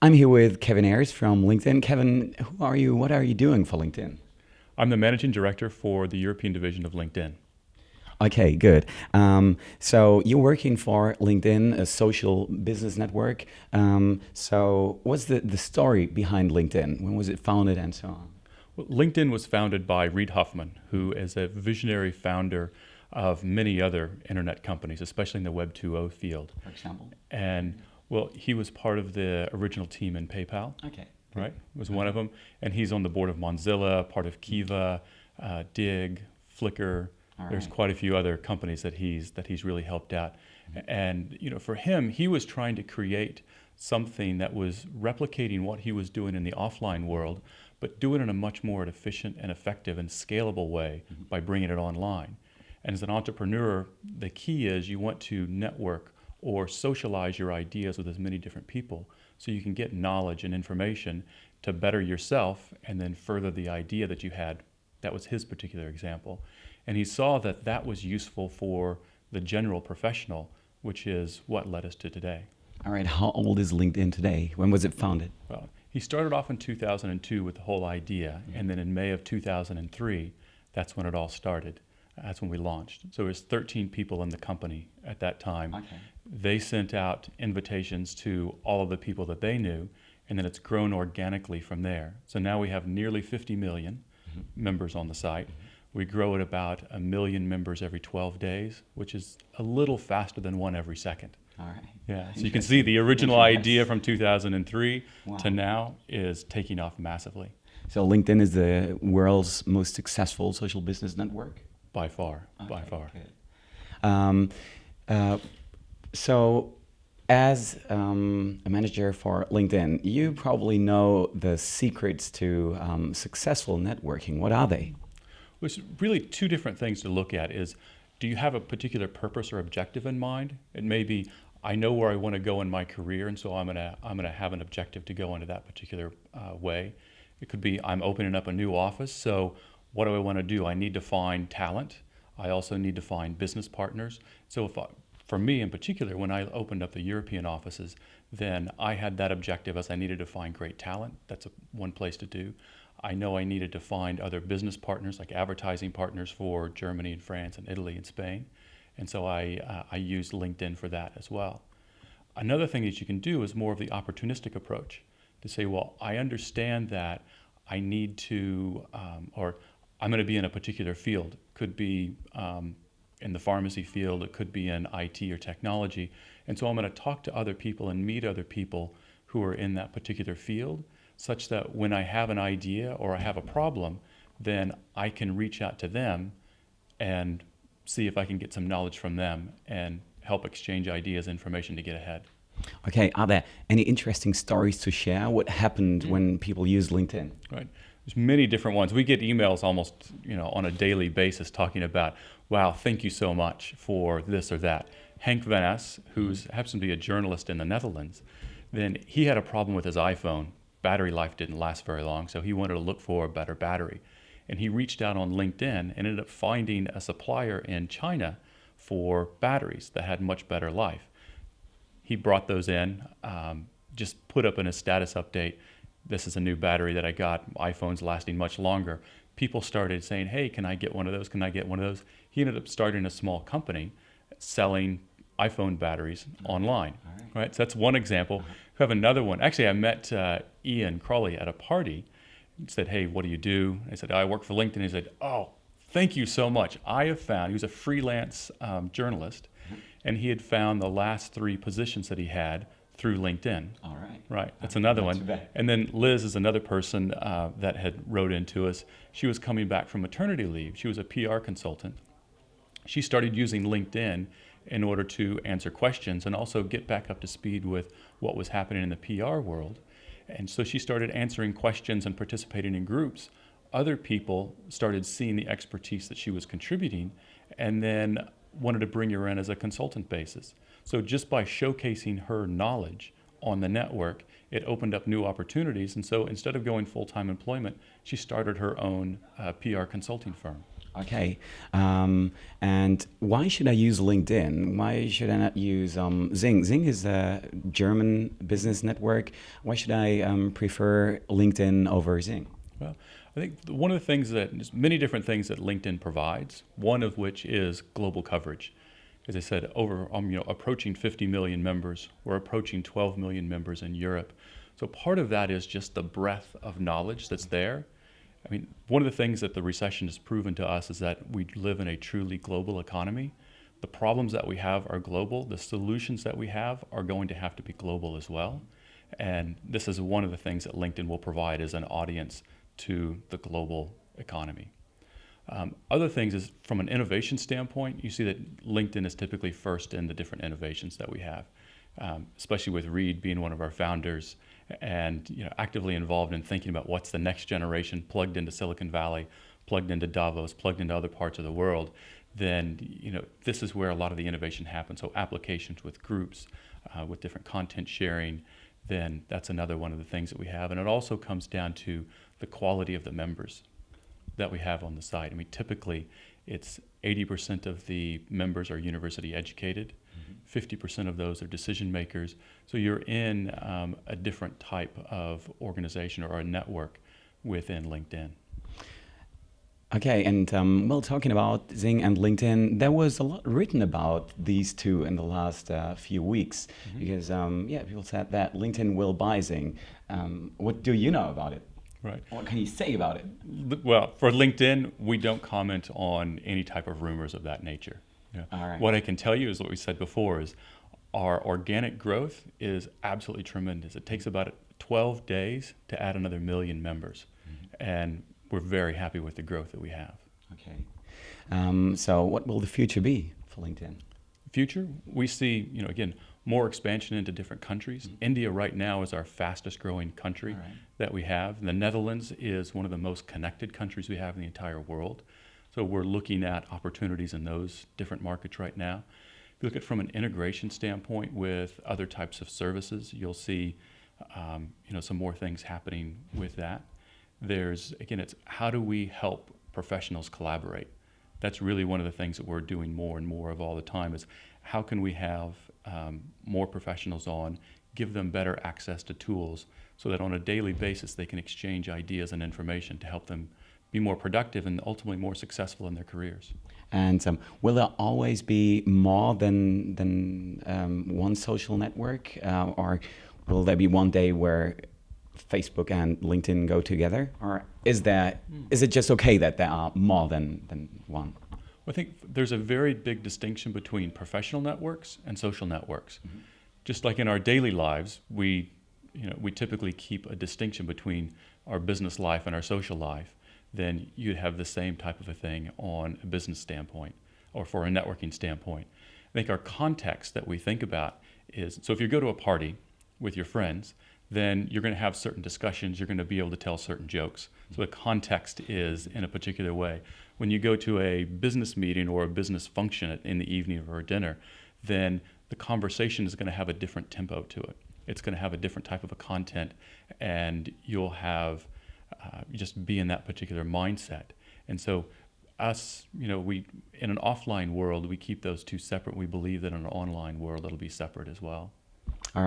I'm here with Kevin Eyres from LinkedIn. Kevin, who are you? What are you doing for LinkedIn? I'm the managing director for the European division of LinkedIn. Okay, good. So you're working for LinkedIn, a social business network. So what's the story behind LinkedIn? When was it founded and so on? Well, LinkedIn was founded by Reid Hoffman, who is a visionary founder of many other internet companies, especially in the Web 2.0 field. For example. And well, he was part of the original team in PayPal, Okay. right? Was one of them. And he's on the board of Mozilla, part of Kiva, Dig, Flickr. All There's right. quite a few other companies that he's really helped out. And for him, he was trying to create something that was replicating what he was doing in the offline world, but do it in a much more efficient and effective and scalable way by bringing it online. And as an entrepreneur, the key is you want to network or socialize your ideas with as many different people so you can get knowledge and information to better yourself and then further the idea that you had. That was his particular example. And he saw that that was useful for the general professional, which is what led us to today. All right. How old is LinkedIn today? When was it founded? Well, he started off in 2002 with the whole idea, and then in May of 2003, that's when it all started. That's when we launched. So there's 13 people in the company at that time. Okay. They sent out invitations to all of the people that they knew, and then it's grown organically from there. So now we have nearly 50 million members on the site. We grow at about 1 million members every 12 days, which is a little faster than one every second. All right. Yeah, so you can see the original idea Yes. from 2003 Wow. to now is taking off massively, So LinkedIn is the world's most successful social business network? by far, by Okay, far. good. Uh, so, as a manager for LinkedIn, you probably know the secrets to successful networking. What are they? There's really two different things to look at is, do you have a particular purpose or objective in mind? It may be, I know where I want to go in my career, and so I'm gonna have an objective to go into that particular way. It could be, I'm opening up a new office, so what do I want to do? I need to find talent. I also need to find business partners. So for me in particular, when I opened up the European offices, then I had that objective as I needed to find great talent. That's one place to do. I know I needed to find other business partners, like advertising partners for Germany and France and Italy and Spain. And so I used LinkedIn for that as well. Another thing that you can do is more of the opportunistic approach to say, well, I understand that I need to, or I'm going to be in a particular field. Could be in the pharmacy field, it could be in IT or technology. And so I'm going to talk to other people and meet other people who are in that particular field, such that when I have an idea or I have a problem, then I can reach out to them and see if I can get some knowledge from them and help exchange ideas, information to get ahead. Okay, are there any interesting stories to share? What happened when people use LinkedIn? Right. There's many different ones. We get emails almost, on a daily basis talking about, wow, thank you so much for this or that. Henk Van Es, who happens to be a journalist in the Netherlands, then he had a problem with his iPhone. Battery life didn't last very long, so he wanted to look for a better battery. And he reached out on LinkedIn and ended up finding a supplier in China for batteries that had much better life. He brought those in, just put up in a status update, this is a new battery that I got, iPhone's lasting much longer. People started saying, hey, can I get one of those? Can I get one of those? He ended up starting a small company selling iPhone batteries online. Right? So that's one example. We have another one. Actually, I met Ian Crawley at a party and said, hey, what do you do? I said, I work for LinkedIn. He said, oh, thank you so much. I have found, he was a freelance journalist, and he had found the last 3 positions that he had through LinkedIn. All right. Right, that's another Not too one. bad. And then Liz is another person that had wrote into us. She was coming back from maternity leave. She was a PR consultant. She started using LinkedIn in order to answer questions and also get back up to speed with what was happening in the PR world. And so she started answering questions and participating in groups. Other people started seeing the expertise that she was contributing and then wanted to bring her in as a consultant basis. So just by showcasing her knowledge on the network, it opened up new opportunities. And so instead of going full-time employment, she started her own PR consulting firm. Okay. And why should I use LinkedIn? Why should I not use XING? XING is a German business network. Why should I prefer LinkedIn over XING? Well, I think one of the things there's many different things that LinkedIn provides, one of which is global coverage. As I said, over approaching 50 million members. We're approaching 12 million members in Europe. So part of that is just the breadth of knowledge that's there. I mean, one of the things that the recession has proven to us is that we live in a truly global economy. The problems that we have are global. The solutions that we have are going to have to be global as well. And this is one of the things that LinkedIn will provide as an audience to the global economy. Other things is from an innovation standpoint, you see that LinkedIn is typically first in the different innovations that we have, especially with Reed being one of our founders and actively involved in thinking about what's the next generation plugged into Silicon Valley, plugged into Davos, plugged into other parts of the world. Then this is where a lot of the innovation happens. So applications with groups, with different content sharing, then that's another one of the things that we have. And it also comes down to the quality of the members that we have on the site. I mean, typically it's 80% of the members are university educated, 50% of those are decision makers. So you're in a different type of organization or a network within LinkedIn. Okay, and well, talking about XING and LinkedIn, there was a lot written about these two in the last few weeks because, people said that LinkedIn will buy XING. What do you know about it? Right. What can you say about it? Well, for LinkedIn, we don't comment on any type of rumors of that nature. All right. What I can tell you is what we said before is our organic growth is absolutely tremendous. It takes about 12 days to add another 1 million members. And we're very happy with the growth that we have. Okay. So what will the future be for LinkedIn? Future, we see, again, more expansion into different countries. India right now is our fastest growing country that we have. The Netherlands is one of the most connected countries we have in the entire world. So we're looking at opportunities in those different markets right now. If you look at from an integration standpoint with other types of services, you'll see some more things happening with that. It's how do we help professionals collaborate? That's really one of the things that we're doing more and more of all the time is how can we have more professionals on, give them better access to tools so that on a daily basis they can exchange ideas and information to help them be more productive and ultimately more successful in their careers. And will there always be more than one social network, or will there be one day where Facebook and LinkedIn go together, or is it just okay that there are more than one? I think there's a very big distinction between professional networks and social networks. Just like in our daily lives, we typically keep a distinction between our business life and our social life. Then you'd have the same type of a thing on a business standpoint or for a networking standpoint. I think our context that we think about is, so if you go to a party with your friends, then you're going to have certain discussions, you're going to be able to tell certain jokes. So the context is in a particular way. When you go to a business meeting or a business function in the evening or dinner, then the conversation is going to have a different tempo to it. It's going to have a different type of a content, and you'll have you just be in that particular mindset. And so us, we in an offline world, we keep those two separate. We believe that in an online world, it'll be separate as well. All right.